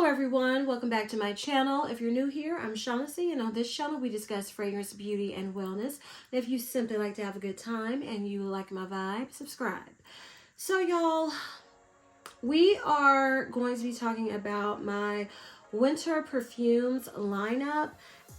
everyone, welcome back to my channel. If you're new here, I'm Shaughnessy, and on this channel we discuss fragrance, beauty, and wellness. And if you simply like to have a good time and you like my vibe, subscribe. So y'all, we are going to be talking about my Winter Perfumes lineup.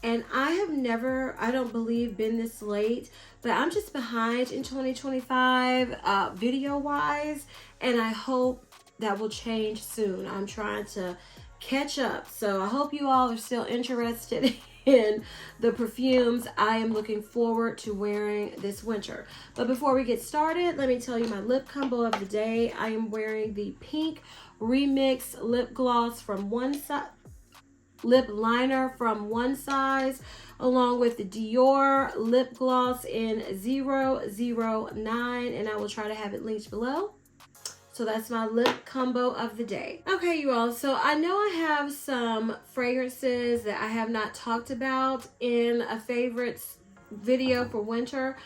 And I have never, I don't believe, been this late, but I'm just behind in 2025 video-wise, and I hope that will change soon. I'm trying to catch up. So I hope you all are still interested in the perfumes I am looking forward to wearing this winter. But before we get started, let me tell you my lip combo of the day. I am wearing the Pink Remix lip gloss from one side, lip liner from one size, along with the Dior lip gloss in 009, and I will try to have it linked below. So that's my lip combo of the day. Okay, you all, so I know I have some fragrances that I have not talked about in a favorites video for winter,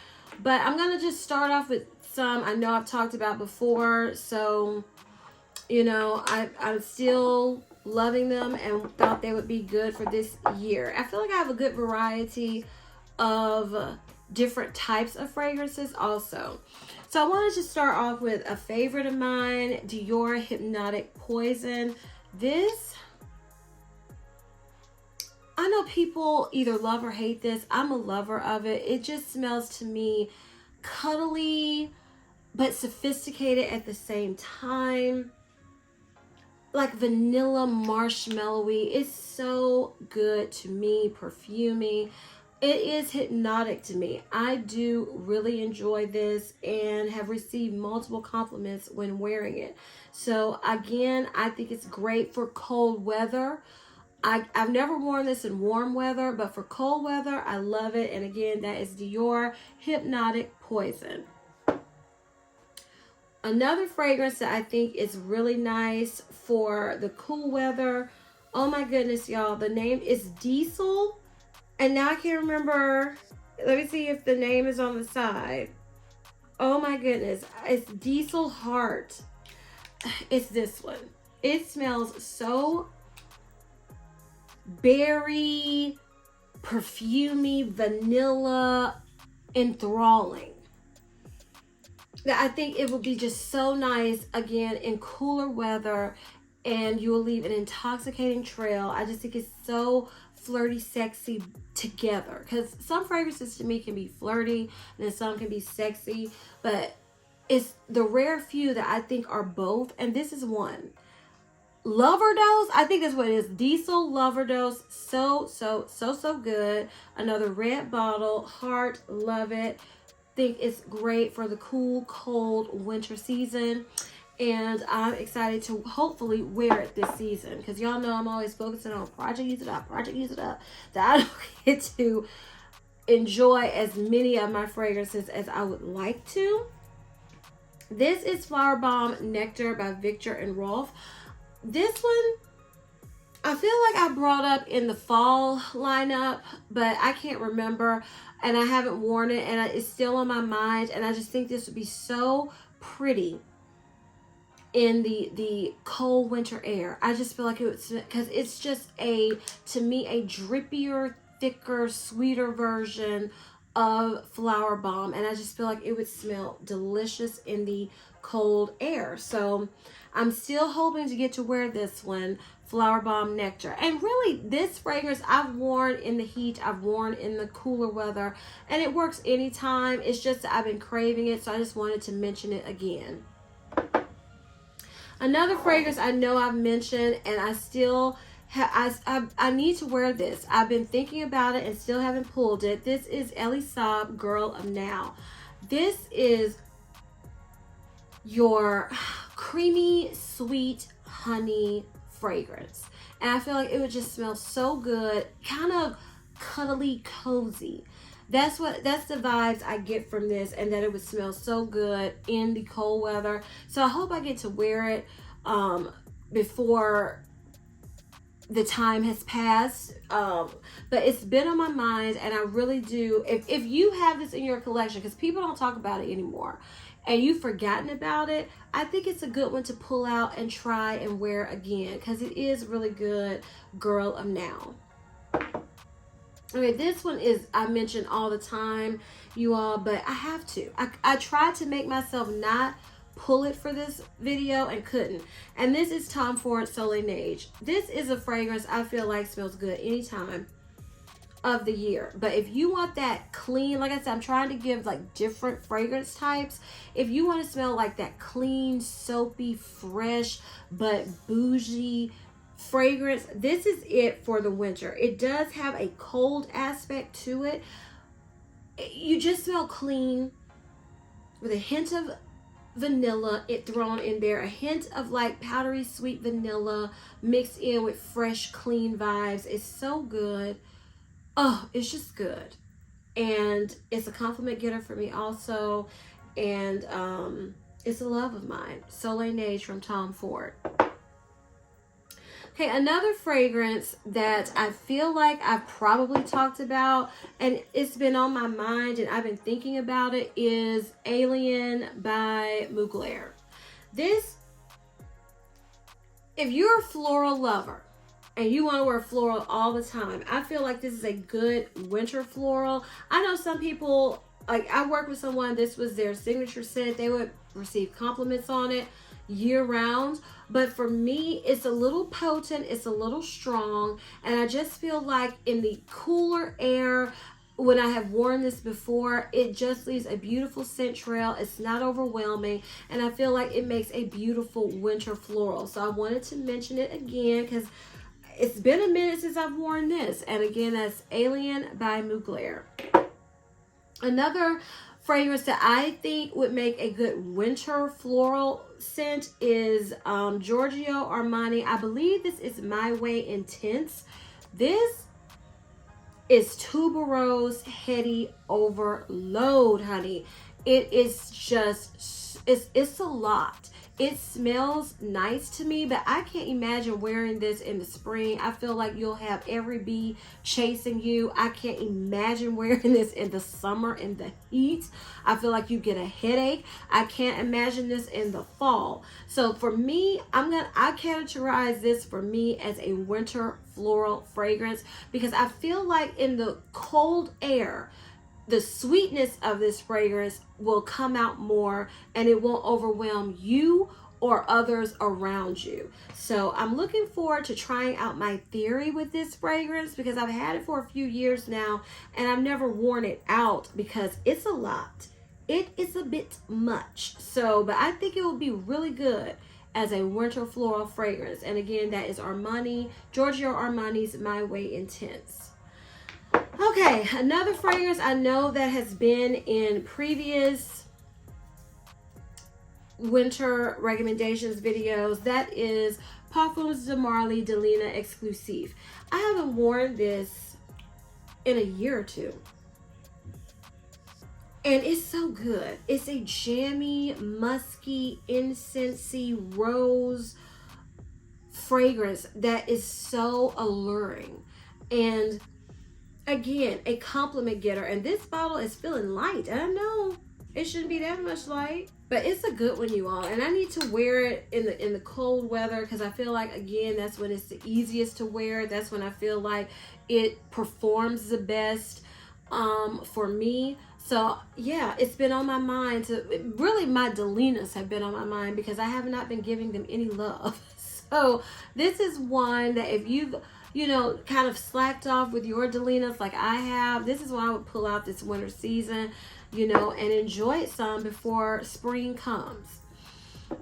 but I'm gonna just start off with some I know I've talked about before. So, you know, I'm still loving them and thought they would be good for this year. I feel like I have a good variety of different types of fragrances also. So I wanted to start off with a favorite of mine, Dior Hypnotic Poison. This, I know people either love or hate this. I'm a lover of it. It just smells to me cuddly but sophisticated at the same time. Like vanilla marshmallowy. It's so good to me, perfumey. It is hypnotic to me. I do really enjoy this and have received multiple compliments when wearing it. So again, I think it's great for cold weather. I've never worn this in warm weather, but for cold weather, I love it. And again, that is Dior Hypnotic Poison. Another fragrance that I think is really nice for the cool weather. Oh my goodness, y'all. The name is Diesel. And now I can't remember. Let me see if the name is on the side. Oh my goodness. It's Diesel Heart. It's this one. It smells so berry, perfumey, vanilla, enthralling. That I think it would be just so nice, again, in cooler weather, and you will leave an intoxicating trail. I just think it's so flirty, sexy together, because some fragrances to me can be flirty and then some can be sexy, but it's the rare few that I think are both, and this is one. Lover Dose, I think that's what it is. Diesel Lover Dose, so good. Another red bottle, heart, love it. Think it's great for the cool, cold winter season. And I'm excited to hopefully wear it this season, because y'all know I'm always focusing on project use it up, that I don't get to enjoy as many of my fragrances as I would like to. This is Flower Bomb Nectar by Viktor and Rolf. This one, I feel like I brought up in the fall lineup, but I can't remember, and I haven't worn it, and it's still on my mind, and I just think this would be so pretty in the cold winter air. I just feel like it would, because it's just to me, a drippier, thicker, sweeter version of Flower Bomb, and I just feel like it would smell delicious in the cold air. So I'm still hoping to get to wear this one, Flower Bomb Nectar. And really, this fragrance I've worn in the heat, I've worn in the cooler weather, and it works anytime. It's just that I've been craving it, so I just wanted to mention it again. Another fragrance I know I've mentioned, and I still I need to wear this. I've been thinking about it and still haven't pulled it. This is Elie Saab Girl of Now. This is your creamy, sweet honey fragrance. And I feel like it would just smell so good, kind of cuddly, cozy. That's the vibes I get from this, and that it would smell so good in the cold weather. So I hope I get to wear it before the time has passed. But it's been on my mind, and I really do. If you have this in your collection, because people don't talk about it anymore. and you've forgotten about it, I think it's a good one to pull out and try and wear again, because it is really good girl of now. Okay, this one is, I mention all the time, you all, but I have to. I tried to make myself not pull it for this video and couldn't. And this is Tom Ford Soleil Neige. This is a fragrance I feel like smells good anytime of the year. But if you want that clean, like I said, I'm trying to give like different fragrance types. If you want to smell like that clean, soapy, fresh, but bougie fragrance, this is it for the winter. It does have a cold aspect to it. You just smell clean with a hint of vanilla thrown in there, a hint of like powdery sweet vanilla mixed in with fresh clean vibes. It's so good. Oh, it's just good. And it's a compliment getter for me also. And it's a love of mine. Soleil Neige from Tom Ford. Okay, another fragrance that I feel like I've probably talked about and it's been on my mind and I've been thinking about it is Alien by Mugler. This, if you're a floral lover and you want to wear floral all the time, I feel like this is a good winter floral. I know some people, like I worked with someone, this was their signature scent. They would receive compliments on it year round, but for me it's a little potent, it's a little strong, and I just feel like in the cooler air, when I have worn this before, it just leaves a beautiful scent trail. It's not overwhelming, and I feel like it makes a beautiful winter floral. So I wanted to mention it again because it's been a minute since I've worn this. And again, that's Alien by Mugler. Another fragrance that I think would make a good winter floral scent is Giorgio Armani. I believe this is My Way Intense. This is tuberose heady overload, honey. It is just, it's a lot. It smells nice to me, but I can't imagine wearing this in the spring. I feel like you'll have every bee chasing you. I can't imagine wearing this in the summer in the heat. I feel like you get a headache. I can't imagine this in the fall. So for me, I categorize this for me as a winter floral fragrance because I feel like in the cold air, the sweetness of this fragrance will come out more and it won't overwhelm you or others around you. So I'm looking forward to trying out my theory with this fragrance because I've had it for a few years now and I've never worn it out because it's a lot. It is a bit much. So, but I think it will be really good as a winter floral fragrance. And again, that is Armani, Giorgio Armani's My Way Intense. Okay, another fragrance I know that has been in previous winter recommendations videos, that is Parfums de Marly Delina Exclusive. I haven't worn this in a year or two. And it's so good. It's a jammy, musky, incensey, rose fragrance that is so alluring. And again, a compliment getter. And this bottle is feeling light. I know it shouldn't be that much light, but it's a good one, you all. And I need to wear it in the cold weather because I feel like, again, that's when it's the easiest to wear. That's when I feel like it performs the best for me. So yeah, it's been on my mind really my Delinas have been on my mind because I have not been giving them any love. So this is one that if you've kind of slacked off with your Delinas like I have, this is why I would pull out this winter season, and enjoy it some before spring comes.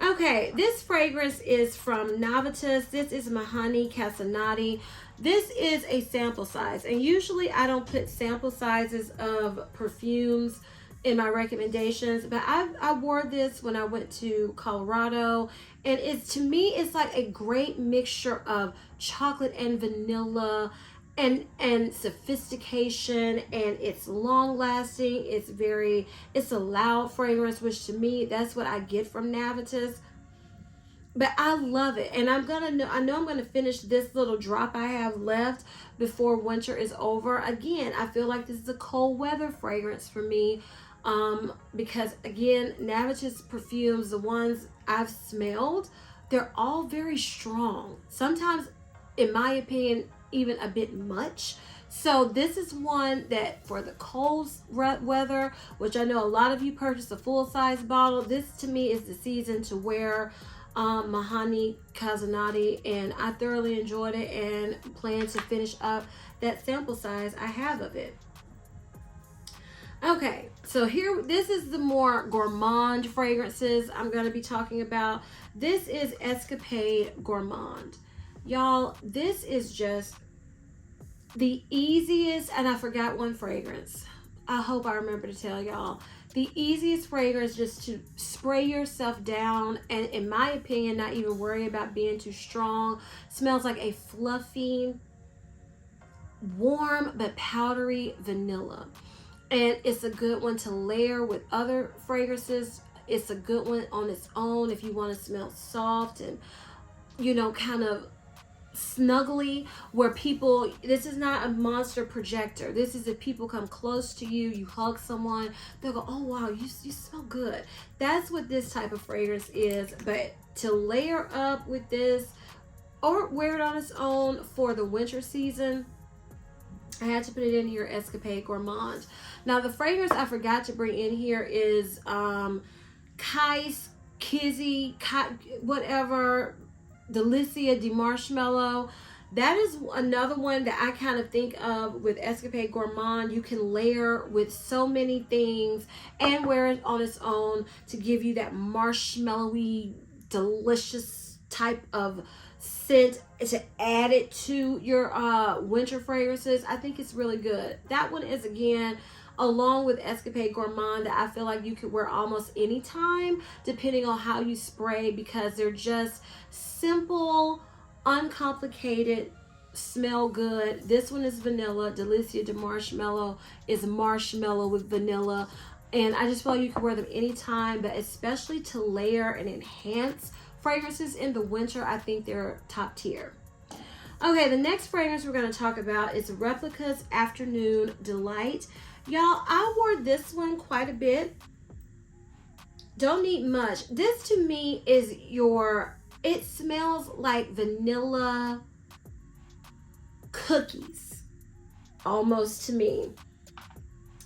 Okay, this fragrance is from Novitas. This is Mahani Casanati. This is a sample size, and usually I don't put sample sizes of perfumes in my recommendations, but I wore this when I went to Colorado, and to me it's like a great mixture of chocolate and vanilla and sophistication, and it's long lasting. It's a loud fragrance, which to me that's what I get from Novitas. But I love it, and I know I'm gonna finish this little drop I have left before winter is over. Again, I feel like this is a cold weather fragrance for me. Because again, Navage's perfumes, the ones I've smelled, they're all very strong. Sometimes, in my opinion, even a bit much. So this is one that for the cold weather, which I know a lot of you purchased a full-size bottle, this to me is the season to wear Mahani Kazanati, and I thoroughly enjoyed it and plan to finish up that sample size I have of it. Okay, so here, this is the more gourmand fragrances I'm going to be talking about. This is Escapade Gourmand. Y'all, this is just the easiest, and I forgot one fragrance. I hope I remember to tell y'all. The easiest fragrance just to spray yourself down, and in my opinion, not even worry about being too strong. Smells like a fluffy, warm but powdery vanilla. And it's a good one to layer with other fragrances. It's a good one on its own if you want to smell soft and, you know, kind of snuggly, where people, this is not a monster projector. This is if people come close to you, you hug someone, they'll go, oh wow, you smell good. That's what this type of fragrance is. But to layer up with this or wear it on its own for the winter season, I had to put it in here, Escapade Gourmand. Now the fragrance I forgot to bring in here is Kais, Kizzy, whatever, Delicia de Marshmallow. That is another one that I kind of think of with Escapade Gourmand. You can layer with so many things and wear it on its own to give you that marshmallowy, delicious type of scent to add it to your winter fragrances. I think it's really good. That one is, again, along with Escapade Gourmand, that I feel like you could wear almost any time depending on how you spray, because they're just simple, uncomplicated, smell good. This one is vanilla. Delicia de Marshmallow is marshmallow with vanilla, and I just feel like you can wear them anytime, but especially to layer and enhance fragrances in the winter, I think they're top tier. Okay, the next fragrance we're going to talk about is Replica's Afternoon Delight. Y'all, I wore this one quite a bit. Don't need much. This to me is it smells like vanilla cookies, almost, to me.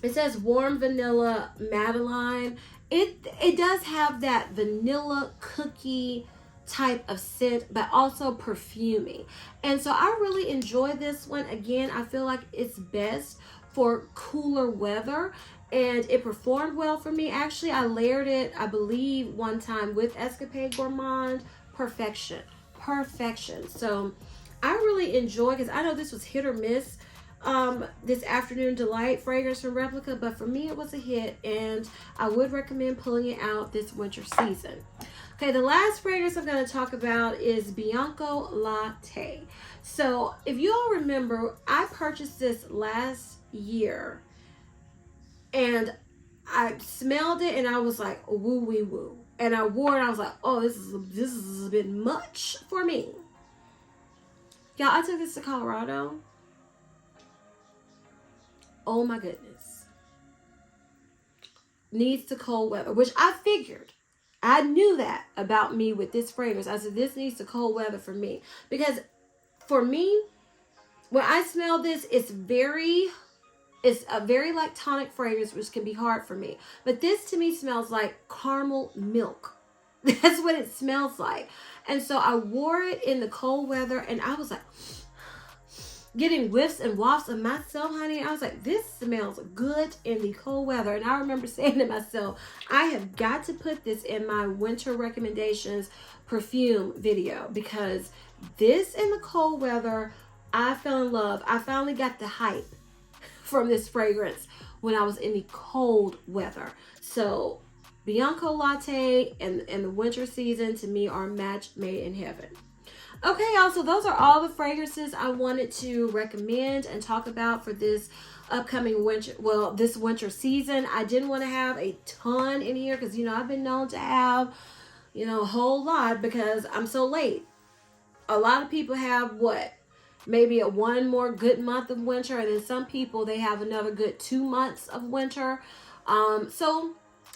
It says warm vanilla Madeline. It does have that vanilla cookie type of scent, but also perfumey. And so I really enjoy this one. Again, I feel like it's best for cooler weather, and it performed well for me. Actually, I layered it, I believe, one time with Escapade Gourmand. Perfection. So I really enjoy, because I know this was hit or miss, this Afternoon Delight fragrance from Replica, but for me it was a hit, and I would recommend pulling it out this winter season. Okay, the last fragrance I'm going to talk about is Bianco Latte. So if you all remember, I purchased this last year, and I smelled it and I was like, woo wee woo, and I wore it and I was like, oh, this is a bit much for me. Y'all, I took this to Colorado. Oh my goodness. Needs to cold weather, which I figured. I knew that about me with this fragrance. I said, this needs to cold weather for me. Because for me, when I smell this, it's a very lactonic fragrance, which can be hard for me. But this to me smells like caramel milk. That's what it smells like. And so I wore it in the cold weather, and I was like, getting whiffs and wafts of myself, honey. I was like, this smells good in the cold weather. And I remember saying to myself, I have got to put this in my winter recommendations perfume video, because this in the cold weather, I fell in love. I finally got the hype from this fragrance when I was in the cold weather. So Bianco Latte and the winter season, to me, are a match made in heaven. Okay, y'all, so those are all the fragrances I wanted to recommend and talk about for this upcoming winter, this winter season. I didn't want to have a ton in here because, you know, I've been known to have, you know, a whole lot because I'm so late. A lot of people have maybe one more good month of winter, and then some people, they have another good 2 months of winter. So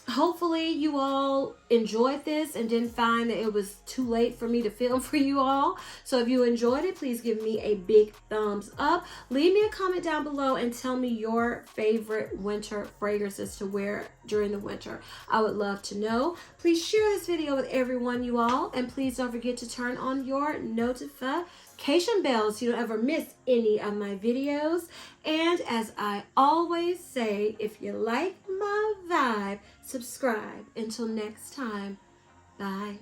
hopefully you all enjoyed this and didn't find that it was too late for me to film for you all. So if you enjoyed it, please give me a big thumbs up. Leave me a comment down below and tell me your favorite winter fragrances to wear during the winter. I would love to know. Please share this video with everyone, you all, and please don't forget to turn on your notification bell so you don't ever miss any of my videos. And as I always say, if you like my vibe, subscribe. Until next time, bye.